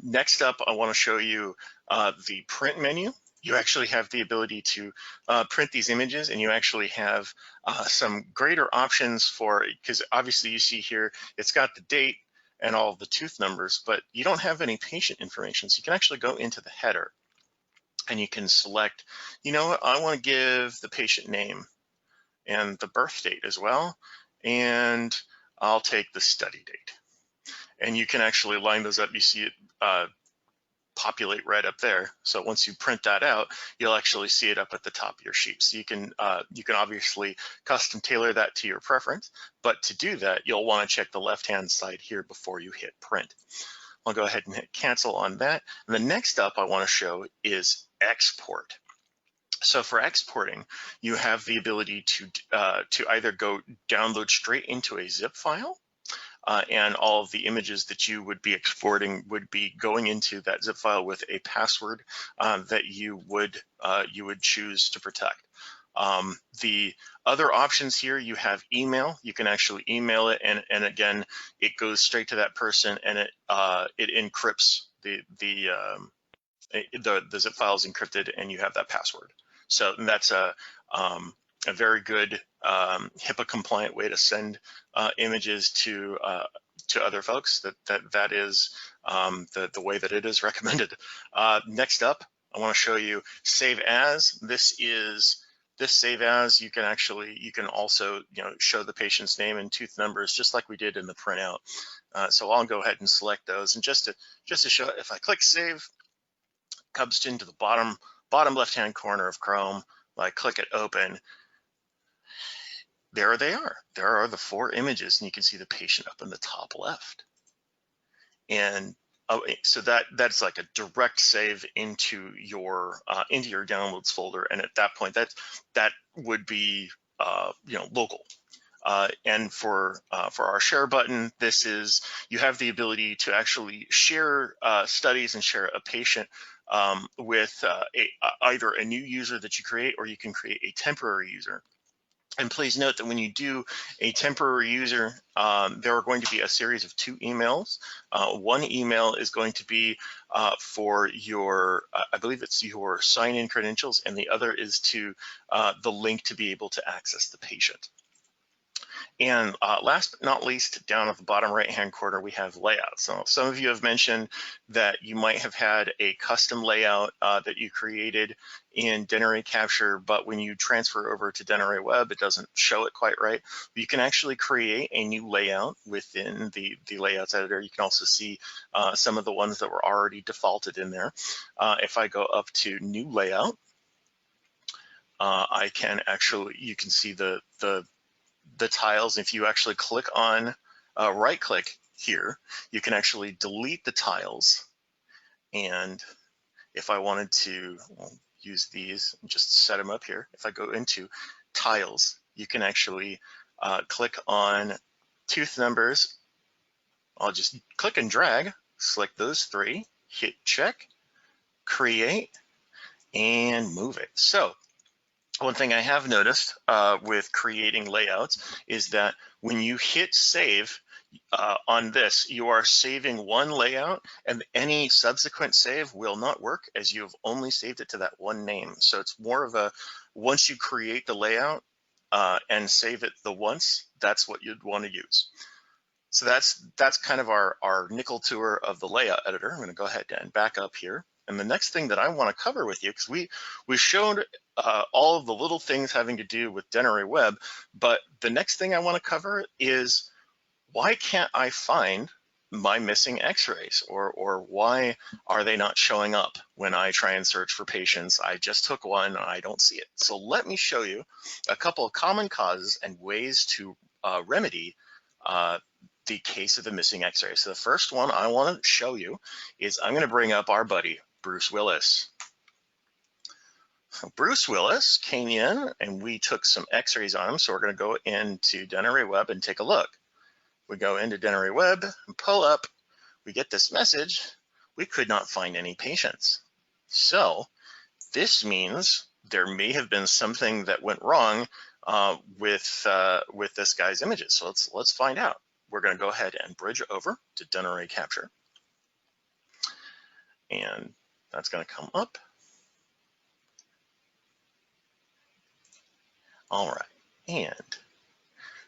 Next up, I want to show you the print menu. You actually have the ability to print these images, and you actually have some greater options for, because obviously you see here, it's got the date and all of the tooth numbers, but you don't have any patient information. So you can actually go into the header and you can select, you know what, I want to give the patient name and the birth date as well, and I'll take the study date. And you can actually line those up. You see it populate right up there. So once you print that out, you'll actually see it up at the top of your sheet. So you can obviously custom tailor that to your preference, but to do that, you'll want to check the left-hand side here before you hit print. I'll go ahead and hit cancel on that. And the next up I want to show is export. So for exporting, you have the ability to either go download straight into a zip file, and all of the images that you would be exporting would be going into that zip file with a password that you would choose to protect. The other options here, you have email. You can actually email it, and again, it goes straight to that person, and it encrypts the zip file is encrypted, and you have that password. So that's a very good HIPAA compliant way to send images to to other folks that is the way that it is recommended. Next up, I want to show you save as. This save as, you can also show the patient's name and tooth numbers just like we did in the printout. So I'll go ahead and select those, and just to show, if I click save, comes into the bottom left-hand corner of Chrome. I click it open. There they are. There are the 4 images, and you can see the patient up in the top left. And so that's like a direct save into your downloads folder, and at that point, that would be local. And for our share button, you have the ability to actually share studies and share a patient with either a new user that you create, or you can create a temporary user. And please note that when you do a temporary user, there are going to be a series of 2 emails. One email is going to be for your, I believe it's your sign-in credentials, and the other is to the link to be able to access the patient. And last but not least, down at the bottom right-hand corner, we have layouts. So some of you have mentioned that you might have had a custom layout that you created in Dentiray Capture, but when you transfer over to Dentiray Web, it doesn't show it quite right. You can actually create a new layout within the layouts editor. You can also see some of the ones that were already defaulted in there. If I go up to new layout, I can actually, you can see the tiles. If you actually click on, right click here, you can actually delete the tiles. And if I wanted to use these and just set them up here, if I go into tiles, you can actually click on tooth numbers. I'll just click and drag, select those 3, hit check, create, and move it. So one thing I have noticed with creating layouts is that when you hit save on this, you are saving one layout, and any subsequent save will not work, as you have only saved it to that one name. So it's more of a, once you create the layout and save it the once, that's what you'd want to use. So that's kind of our nickel tour of the layout editor. I'm going to go ahead and back up here. And the next thing that I want to cover with you, because we showed all of the little things having to do with Dentiray Web, but the next thing I want to cover is, why can't I find my missing x-rays, or why are they not showing up when I try and search for patients? I just took one and I don't see it. So let me show you a couple of common causes and ways to remedy the case of the missing x-ray. So the first one I want to show you is, I'm going to bring up our buddy, Bruce Willis. Bruce Willis came in and we took some x-rays on him. So we're going to go into Dentiray Web and take a look. We go into Dentiray Web and pull up, we get this message, we could not find any patients. So this means there may have been something that went wrong with this guy's images. So let's find out. We're going to go ahead and bridge over to Dentiray Capture. And that's going to come up. All right. And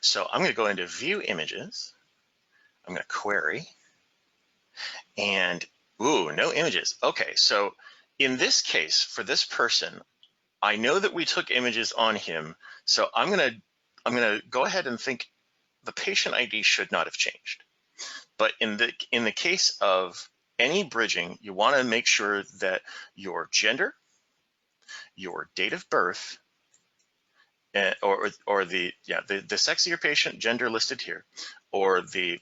so I'm going to go into View Images. I'm going to query. And, ooh, no images. Okay, so in this case, for this person, I know that we took images on him. So I'm going to go ahead and think the patient ID should not have changed. But in the case of any bridging, you want to make sure that your gender, your date of birth, or the sex of your patient, gender listed here, or the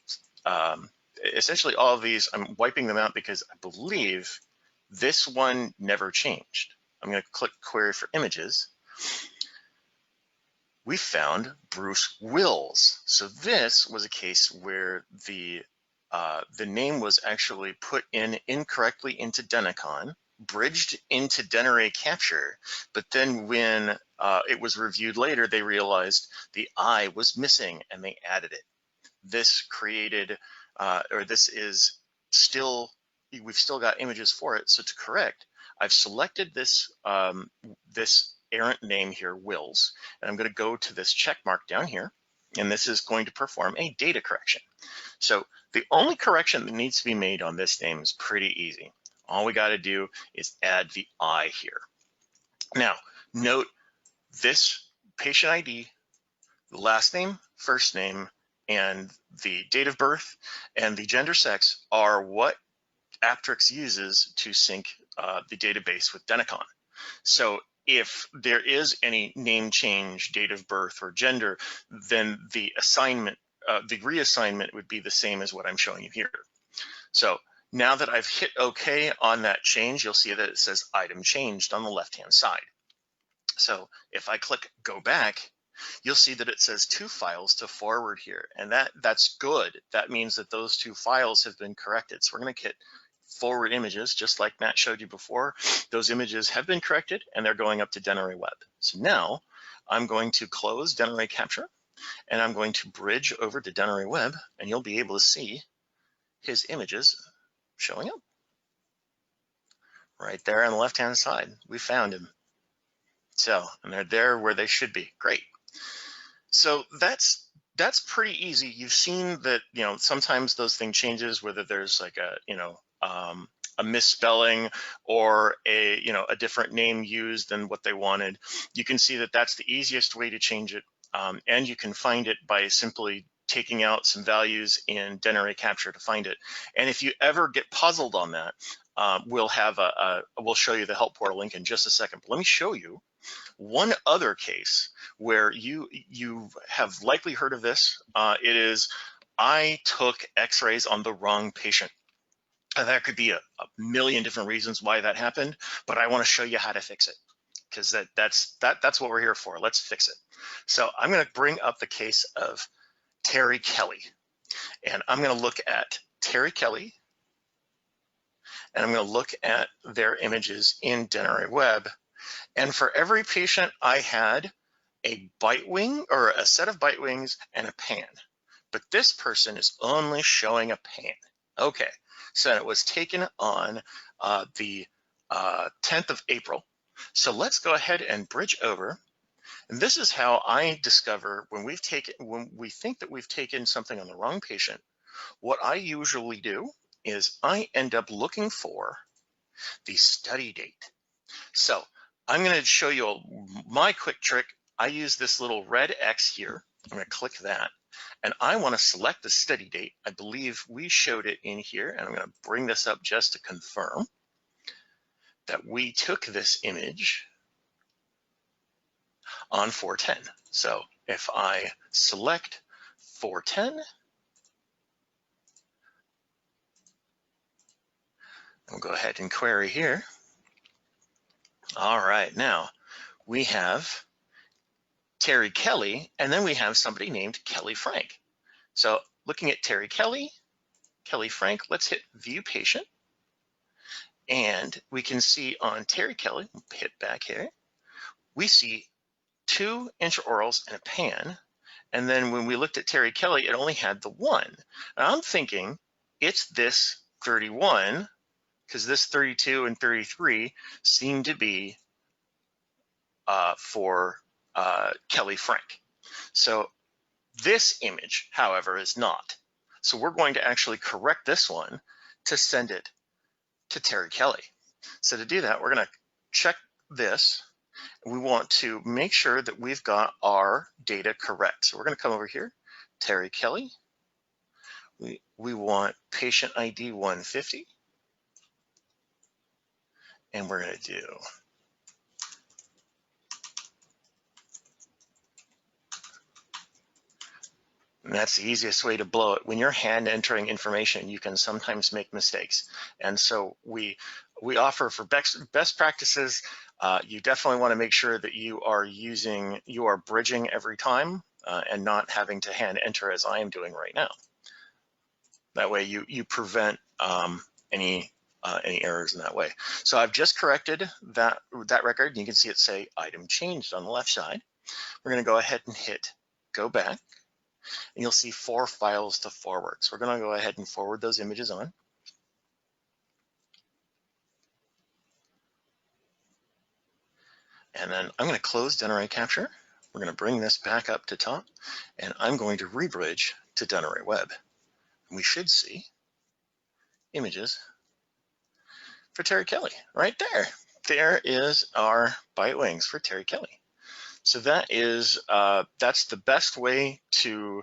essentially all of these, I'm wiping them out because I believe this one never changed. I'm going to click Query for Images. We found Bruce Wills. So this was a case where the name was actually put in incorrectly into Denticon, bridged into Dentiray Capture, but then when it was reviewed later, they realized the I was missing and they added it. This created, or this is still, we've still got images for it. So to correct, I've selected this this errant name here, Wills, and I'm going to go to this check mark down here, and this is going to perform a data correction. So The only correction that needs to be made on this name is pretty easy. All we got to do is add the I here. Now, note this patient ID, the last name, first name, and the date of birth and the gender sex are what Aptrix uses to sync the database with Denticon. So if there is any name change, date of birth, or gender, then the assignment, the reassignment would be the same as what I'm showing you here. So now that I've hit OK on that change, you'll see that it says item changed on the left-hand side. So if I click go back, you'll see that it says 2 files to forward here, and that's good. That means that those 2 files have been corrected. So we're going to hit forward images, just like Matt showed you before. Those images have been corrected, and they're going up to Dentiray Web. So now I'm going to close Dentiray Capture, and I'm going to bridge over to Dentiray Web, and you'll be able to see his images showing up right there on the left-hand side. We found him. So, and they're there where they should be. Great. So that's pretty easy. You've seen that, you know, sometimes those things changes, whether there's like a, you know, a misspelling or a, you know, a different name used than what they wanted. You can see that that's the easiest way to change it. And you can find it by simply taking out some values in Dentiray Capture to find it. And if you ever get puzzled on that, we'll show you the help portal link in just a second. But let me show you one other case where you have likely heard of this. It is, I took x-rays on the wrong patient. And there could be a million different reasons why that happened, but I want to show you how to fix it, because that's what we're here for. Let's fix it. So I'm going to bring up the case of Terry Kelly, and I'm going to look at Terry Kelly, and I'm going to look at their images in Dentiray Web. And for every patient, I had a bite wing, or a set of bite wings and a pan. But this person is only showing a pan. Okay, so it was taken on the 10th of April. So let's go ahead and bridge over. And this is how I discover when we think that we've taken something on the wrong patient. What I usually do is I end up looking for the study date. So I'm going to show you my quick trick. I use this little red X here. I'm going to click that, and I want to select the study date. I believe we showed it in here, and I'm going to bring this up just to confirm that we took this image on 4/10. So if I select 4/10, we'll go ahead and query here. All right, now we have Terry Kelly, and then we have somebody named Kelly Frank. So looking at Terry Kelly, Kelly Frank, let's hit View Patient. And we can see on Terry Kelly, hit back here, we see 2 intraorals and a pan. And then when we looked at Terry Kelly, it only had the 1. Now I'm thinking it's this 31, because this 32 and 33 seem to be for Kelly Frank. So this image, however, is not. So we're going to actually correct this one to send it to Terry Kelly. So to do that, we're going to check this. We want to make sure that we've got our data correct. So we're going to come over here, Terry Kelly. We want patient ID 150. And we're going to do and that's the easiest way to blow it. When you're hand entering information, you can sometimes make mistakes. And so we offer for best practices, you definitely want to make sure that you are bridging every time and not having to hand enter as I am doing right now. That way you prevent any errors in that way. So I've just corrected that record, and you can see it say item changed on the left side. We're going to go ahead and hit go back, and you'll see 4 files to forward. So we're going to go ahead and forward those images on. And then I'm going to close Dentiray Capture. We're going to bring this back up to top, and I'm going to rebridge to Dentiray Web. we should see images for Terry Kelly right there. There is our bite wings for Terry Kelly. So that is that's the best way to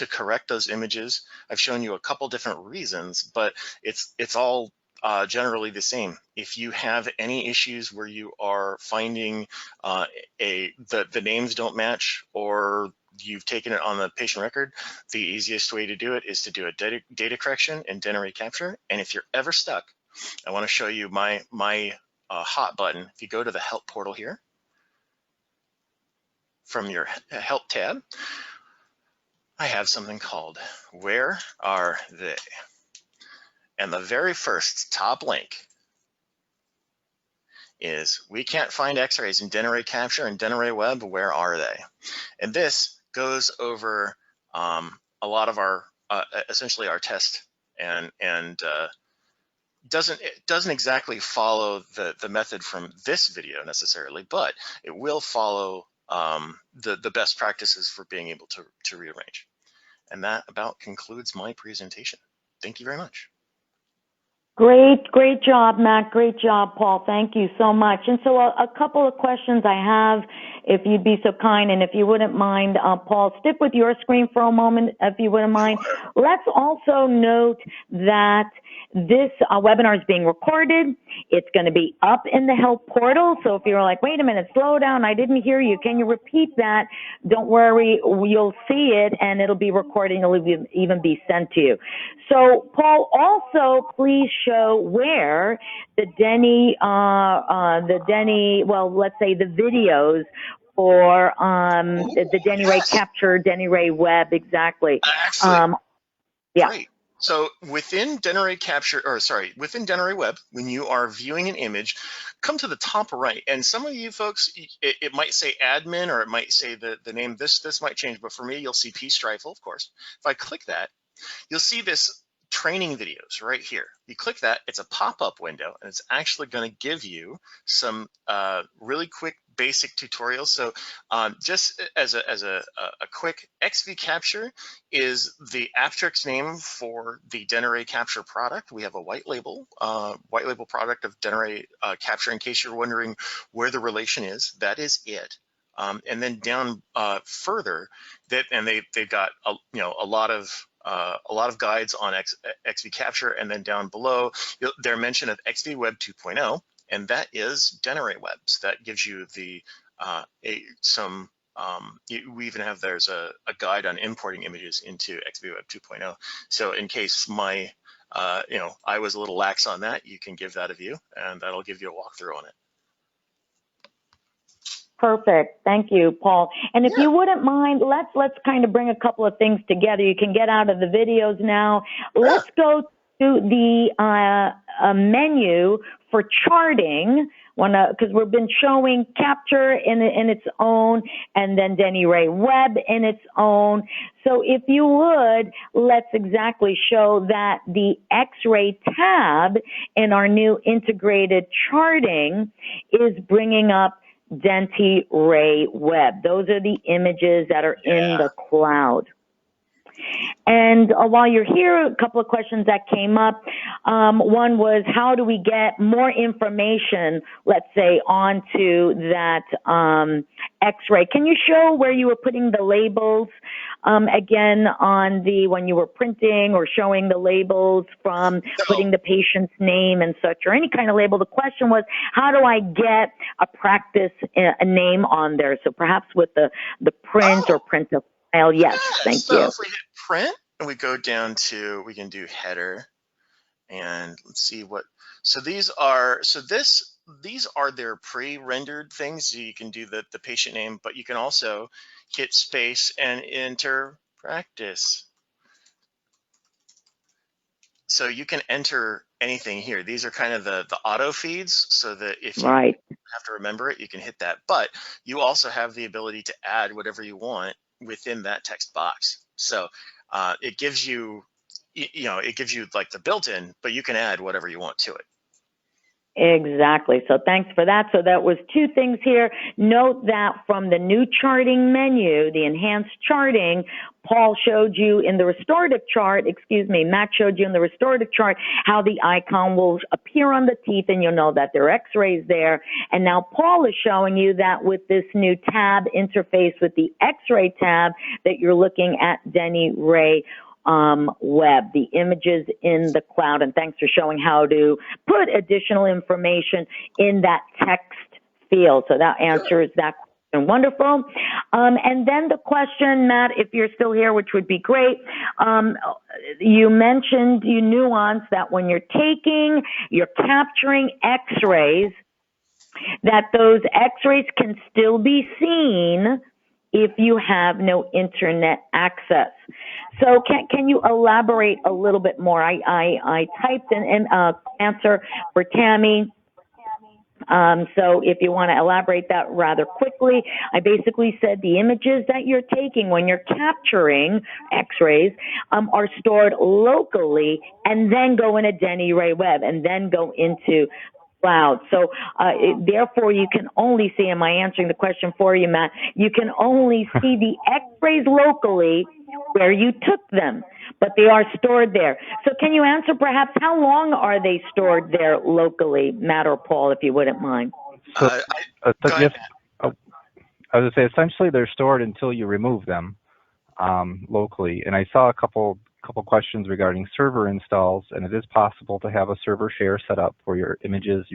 correct those images. I've shown you a couple different reasons, but it's all generally the same. If you have any issues where you are finding the names don't match, or you've taken it on the patient record, the easiest way to do it is to do a data correction in Dentiray Capture. And if you're ever stuck, I want to show you my hot button. If you go to the help portal here, from your help tab, I have something called Where Are They? And the very first top link is we can't find x-rays in Dentiray Capture and Dentiray Web, where are they? And this goes over a lot of our, essentially our test, and doesn't exactly follow the method from this video necessarily, but it will follow the best practices for being able to rearrange. And that about concludes my presentation. Thank you very much. Great job, Matt. Great job, Paul. Thank you so much. And so a couple of questions I have, if you'd be so kind, and if you wouldn't mind, Paul, stick with your screen for a moment, if you wouldn't mind. Let's also note that this webinar is being recorded. It's going to be up in the help portal. So if you're like, wait a minute, slow down, I didn't hear you, can you repeat that? Don't worry, you'll see it, and it'll be recorded, and it'll even be sent to you. So, Paul, also please show where the well, let's say the videos for the Dentiray Capture, Dentiray Web, exactly. Actually, yeah. Great. So within Dentiray Capture, or sorry, within Dentiray Web, when you are viewing an image, come to the top right, and some of you folks, it might say admin, or it might say the name. This might change, but for me, you'll see P. Streifel, of course. If I click that, you'll see this training videos right here. You click that, it's a pop-up window, and it's actually going to give you some really quick basic tutorials. So just as a quick, XV Capture is the Aptrix name for the Dentiray Capture product. We have a white label product of Dentiray Capture. In case you're wondering where the relation is, that is it. And then down further, they've got a lot of guides on XV Capture, and then down below their mention of XV Web 2.0, and that is Dentiray Webs. That gives you the we even have there's a guide on importing images into XV Web 2.0. So in case my I was a little lax on that, you can give that a view, and that'll give you a walkthrough on it. Perfect. Thank you, Paul. And if you wouldn't mind, let's kind of bring a couple of things together. You can get out of the videos now. Let's go to the menu for charting, because we've been showing Capture in its own, and then Dentiray Web in its own. So if you would, let's exactly show that the X-ray tab in our new integrated charting is bringing up Dentiray Web. Those are the images that are in the cloud. And while you're here, a couple of questions that came up. One was, how do we get more information, let's say, onto that X-ray? Can you show where you were putting the labels again on when you were printing or showing the labels from putting the patient's name and such, or any kind of label? The question was, how do I get a practice a name on there? So perhaps with the print or print of file. Yes, thank you. So if we hit print and we go down to, we can do header, and let's see what. So these are their pre-rendered things. So you can do the patient name, but you can also hit space and enter practice. So you can enter anything here. These are kind of the auto feeds, so that if you have to remember it, you can hit that. But you also have the ability to add whatever you want within that text box. So it gives you, it gives you like the built-in, but you can add whatever you want to it. Exactly. So thanks for that. So that was two things here. Note that from the new charting menu, the enhanced charting, Paul showed you in the restorative chart, Matt showed you in the restorative chart how the icon will appear on the teeth and you'll know that there are x-rays there. And now Paul is showing you that with this new tab interface with the x-ray tab that you're looking at Dentiray web, the images in the cloud. And thanks for showing how to put additional information in that text field. So that answers that question. Wonderful. And then the question, Matt, if you're still here, which would be great, you mentioned, you nuanced that when you're capturing x-rays, that those x-rays can still be seen if you have no internet access. So can you elaborate a little bit more? I typed an answer for Tammy. So if you want to elaborate that rather quickly, I basically said the images that you're taking when you're capturing x-rays are stored locally and then go in a Dentiray web and then go into cloud. So therefore you can only see, am I answering the question for you, Matt? You can only see the x-rays locally where you took them, but they are stored there. So can you answer perhaps how long are they stored there locally, Matt or Paul, if you wouldn't mind? So I was going to say essentially they're stored until you remove them locally. And I saw a couple questions regarding server installs, and it is possible to have a server share set up where your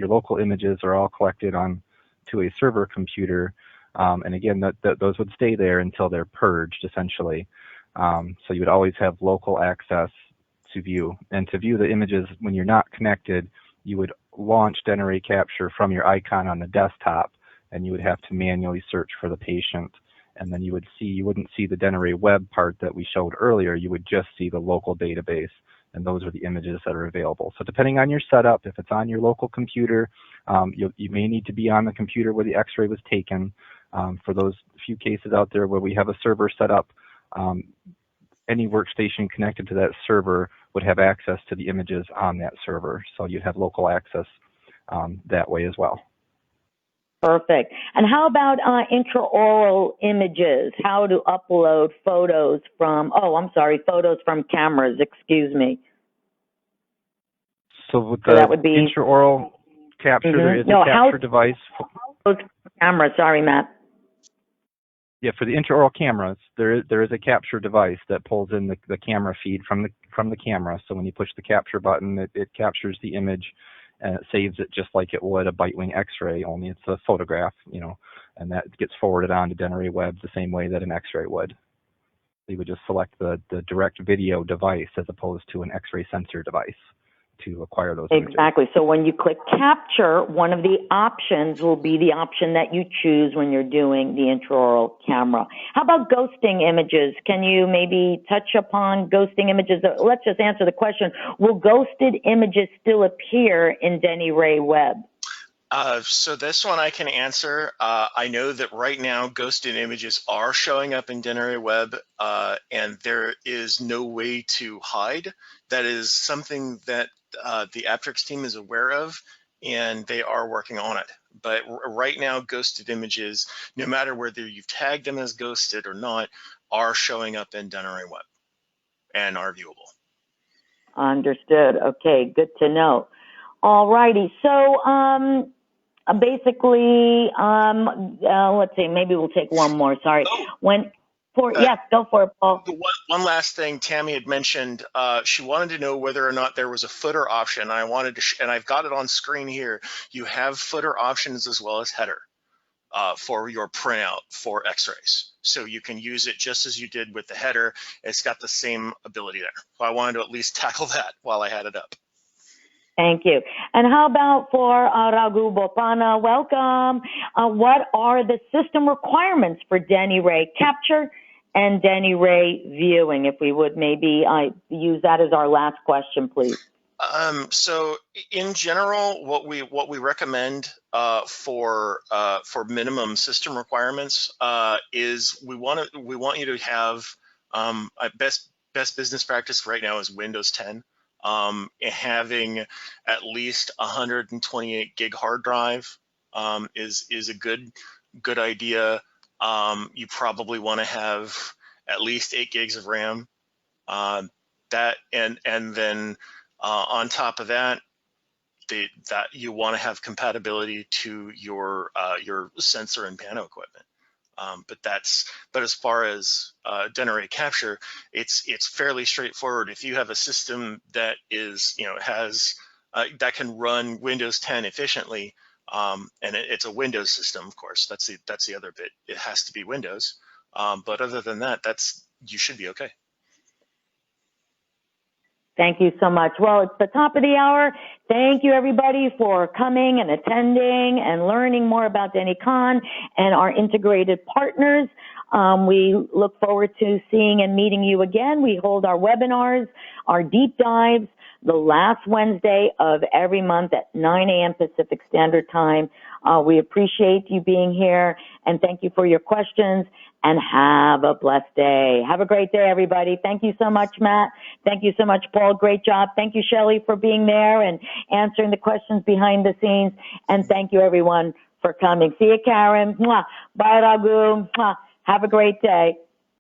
local images are all collected on to a server computer. And again, those would stay there until they're purged, essentially. So you would always have local access to view. And to view the images when you're not connected, you would launch Dentiray Capture from your icon on the desktop, and you would have to manually search for the patient. And then you wouldn't see the Dentiray web part that we showed earlier. You would just see the local database, and those are the images that are available. So depending on your setup, if it's on your local computer, you may need to be on the computer where the x-ray was taken. For those few cases out there where we have a server set up, any workstation connected to that server would have access to the images on that server. So you'd have local access that way as well. Perfect. And how about intraoral images? How to upload photos from, photos from cameras, excuse me. So with the that would be intraoral capture, there is a capture device. Camera, sorry, Matt. Yeah, for the intraoral cameras, there is a capture device that pulls in the camera feed from the camera. So when you push the capture button, it captures the image and it saves it just like it would a bite-wing X-ray, only it's a photograph, and that gets forwarded on to Dentiray web the same way that an X-ray would. So you would just select the direct video device as opposed to an X-ray sensor device to acquire those images. Exactly. So when you click capture, one of the options will be the option that you choose when you're doing the intraoral camera. How about ghosting images? Can you maybe touch upon ghosting images? Let's just answer the question. Will ghosted images still appear in Dentiray web? So this one I can answer. I know that right now ghosted images are showing up in Dentiray web, and there is no way to hide. That is something that the Aptrix team is aware of, and they are working on it. But right now, ghosted images, no matter whether you've tagged them as ghosted or not, are showing up in Dentiray web and are viewable. Understood. Okay, good to know. All righty. So basically, let's see, maybe we'll take one more. Sorry. Yes, go for it, Paul. One last thing, Tammy had mentioned, she wanted to know whether or not there was a footer option. And I've got it on screen here. You have footer options as well as header for your printout for X-rays. So you can use it just as you did with the header. It's got the same ability there. So I wanted to at least tackle that while I had it up. Thank you. And how about for Raghu Bopana? Welcome. What are the system requirements for Dentiray Capture and Dentiray Viewing? If we would maybe use that as our last question, please. So in general, what we recommend for minimum system requirements is we want you to have best business practice right now is Windows 10. Having at least 128 gig hard drive is a good idea. You probably want to have at least 8 gigs of RAM. And then on top of that, that you want to have compatibility to your sensor and pano equipment. But as far as Dentiray capture, it's fairly straightforward. If you have a system that is has that can run Windows 10 efficiently, and it's a Windows system, of course. That's the other bit. It has to be Windows. But other than that, you should be okay. Thank you so much. Well, it's the top of the hour. Thank you, everybody, for coming and attending and learning more about Denticon and our integrated partners. We look forward to seeing and meeting you again. We hold our webinars, our deep dives, the last Wednesday of every month at 9 a.m. Pacific Standard Time. We appreciate you being here, and thank you for your questions, and have a blessed day. Have a great day, everybody. Thank you so much, Matt. Thank you so much, Paul. Great job. Thank you, Shelley, for being there and answering the questions behind the scenes, and thank you, everyone, for coming. See you, Karen. Mwah. Bye, Raghu. Mwah. Have a great day.